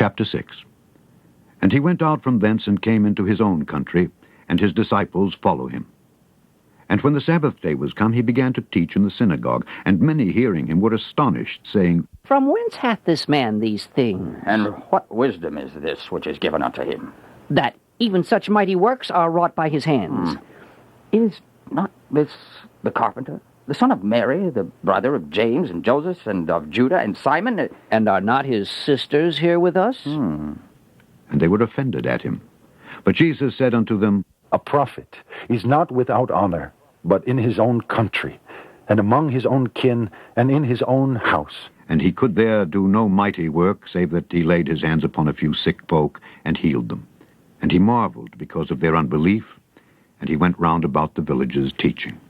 Chapter 6. And he went out from thence and came into his own country, and his disciples follow him. And when the Sabbath day was come, he began to teach in the synagogue, and many hearing him were astonished, saying, From whence hath this man these things? And what wisdom is this which is given unto him? That even such mighty works are wrought by his hands. Is not this the carpenter, the son of Mary, the brother of James and Joseph, and of Judah and Simon? And are not his sisters here with us? And they were offended at him. But Jesus said unto them, A prophet is not without honor, but in his own country, and among his own kin, and in his own house. And he could there do no mighty work, save that he laid his hands upon a few sick folk, and healed them. And he marveled because of their unbelief, and he went round about the villages teaching.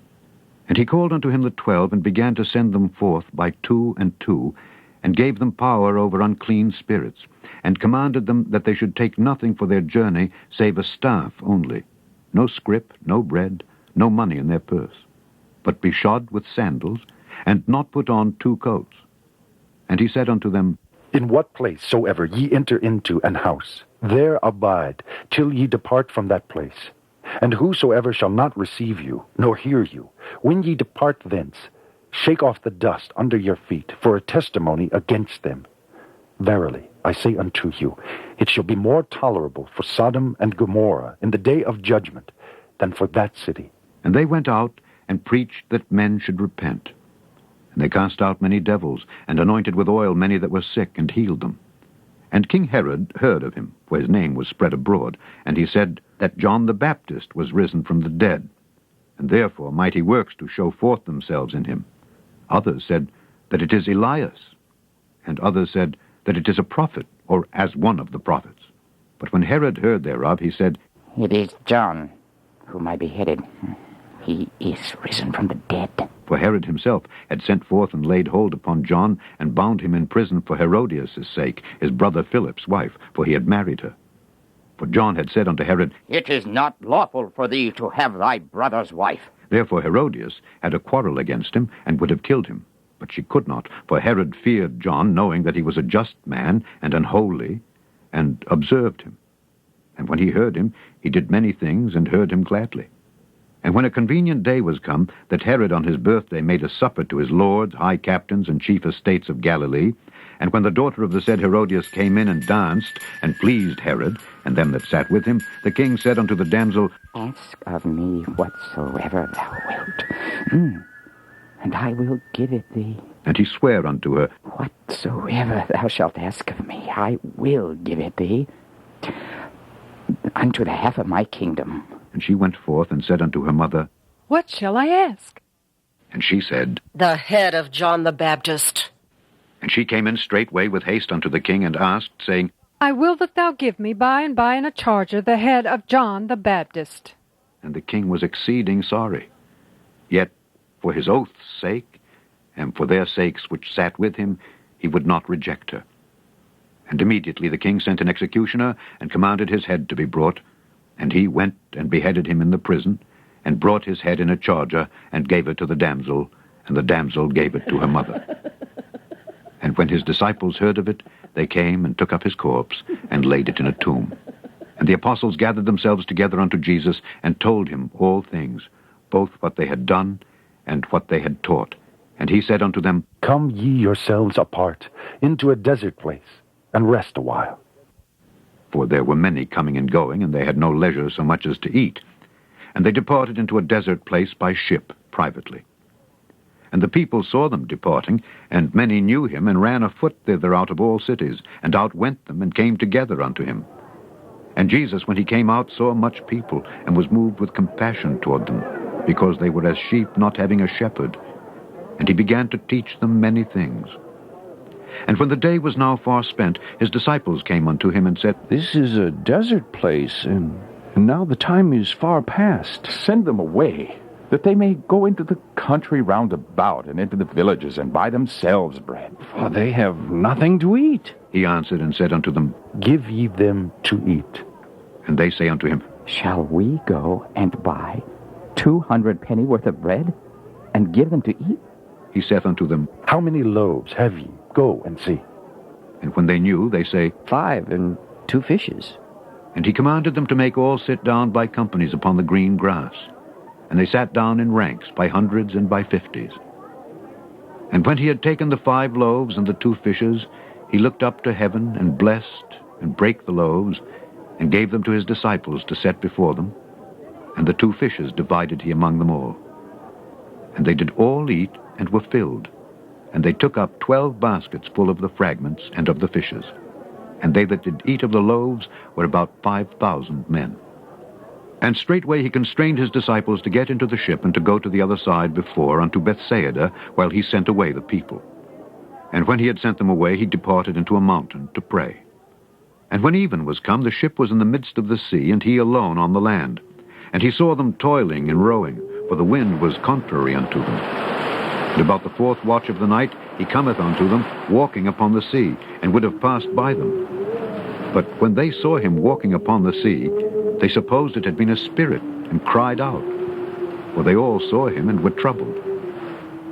And he called unto him the 12, and began to send them forth by 2 and 2, and gave them power over unclean spirits, and commanded them that they should take nothing for their journey, save a staff only, no scrip, no bread, no money in their purse, but be shod with sandals, and not put on 2 coats. And he said unto them, In what place soever ye enter into an house, there abide, till ye depart from that place. And whosoever shall not receive you, nor hear you, when ye depart thence, shake off the dust under your feet for a testimony against them. Verily, I say unto you, it shall be more tolerable for Sodom and Gomorrah in the day of judgment than for that city. And they went out and preached that men should repent. And they cast out many devils, and anointed with oil many that were sick, and healed them. And King Herod heard of him, for his name was spread abroad, and he said that John the Baptist was risen from the dead, and therefore mighty works do show forth themselves in him. Others said that it is Elias, and others said that it is a prophet, or as one of the prophets. But when Herod heard thereof, he said, It is John, whom I beheaded. He is risen from the dead. For Herod himself had sent forth and laid hold upon John, and bound him in prison for Herodias' sake, his brother Philip's wife, for he had married her. For John had said unto Herod, It is not lawful for thee to have thy brother's wife. Therefore Herodias had a quarrel against him, and would have killed him. But she could not, for Herod feared John, knowing that he was a just man and unholy, and observed him. And when he heard him, he did many things, and heard him gladly. And when a convenient day was come, that Herod on his birthday made a supper to his lords, high captains, and chief estates of Galilee, and when the daughter of the said Herodias came in and danced, and pleased Herod, and them that sat with him, the king said unto the damsel, Ask of me whatsoever thou wilt, and I will give it thee. And he sware unto her, Whatsoever thou shalt ask of me, I will give it thee, unto the half of my kingdom. And she went forth and said unto her mother, What shall I ask? And she said, The head of John the Baptist. And she came in straightway with haste unto the king, and asked, saying, I will that thou give me by and by in a charger the head of John the Baptist. And the king was exceeding sorry. Yet for his oath's sake, and for their sakes which sat with him, he would not reject her. And immediately the king sent an executioner, and commanded his head to be brought. And he went and beheaded him in the prison, and brought his head in a charger, and gave it to the damsel, and the damsel gave it to her mother. And when his disciples heard of it, they came and took up his corpse, and laid it in a tomb. And the apostles gathered themselves together unto Jesus, and told him all things, both what they had done, and what they had taught. And he said unto them, Come ye yourselves apart into a desert place, and rest a while. For there were many coming and going, and they had no leisure so much as to eat. And they departed into a desert place by ship privately. And the people saw them departing, and many knew him, and ran afoot thither out of all cities, and outwent them, and came together unto him. And Jesus, when he came out, saw much people, and was moved with compassion toward them, because they were as sheep not having a shepherd. And he began to teach them many things. And when the day was now far spent, his disciples came unto him, and said, This is a desert place, and now the time is far past. Send them away, that they may go into the country round about, and into the villages, and buy themselves bread. For they have nothing to eat. He answered and said unto them, Give ye them to eat. And they say unto him, Shall we go and buy 200 penny worth of bread, and give them to eat? He saith unto them, How many loaves have ye? Go and see. And when they knew, they say, 5 and 2 fishes. And he commanded them to make all sit down by companies upon the green grass. And they sat down in ranks, by hundreds and by 50s. And when he had taken the 5 loaves and the 2 fishes, he looked up to heaven, and blessed, and brake the loaves, and gave them to his disciples to set before them. And the 2 fishes divided he among them all. And they did all eat, and were filled. And they took up 12 baskets full of the fragments and of the fishes. And they that did eat of the loaves were about 5,000 men. And straightway he constrained his disciples to get into the ship, and to go to the other side before unto Bethsaida, while he sent away the people. And when he had sent them away, he departed into a mountain to pray. And when even was come, the ship was in the midst of the sea, and he alone on the land. And he saw them toiling and rowing, for the wind was contrary unto them. And about the 4th watch of the night he cometh unto them, walking upon the sea, and would have passed by them. But when they saw him walking upon the sea, they supposed it had been a spirit, and cried out. For they all saw him, and were troubled.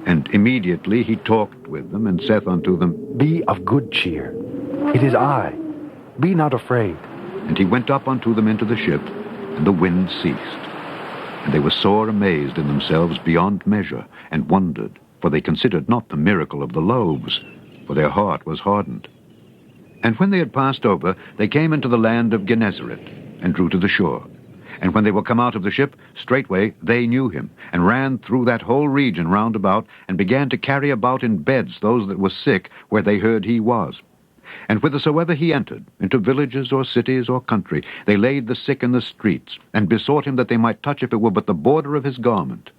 And immediately he talked with them, and saith unto them, Be of good cheer. It is I. Be not afraid. And he went up unto them into the ship, and the wind ceased. And they were sore amazed in themselves beyond measure, and wondered, for they considered not the miracle of the loaves, for their heart was hardened. And when they had passed over, they came into the land of Gennesaret, and drew to the shore. And when they were come out of the ship, straightway they knew him, and ran through that whole region round about, and began to carry about in beds those that were sick, where they heard he was. And whithersoever he entered, into villages or cities or country, they laid the sick in the streets, and besought him that they might touch, if it were but the border of his garment.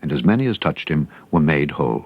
And as many as touched him were made whole.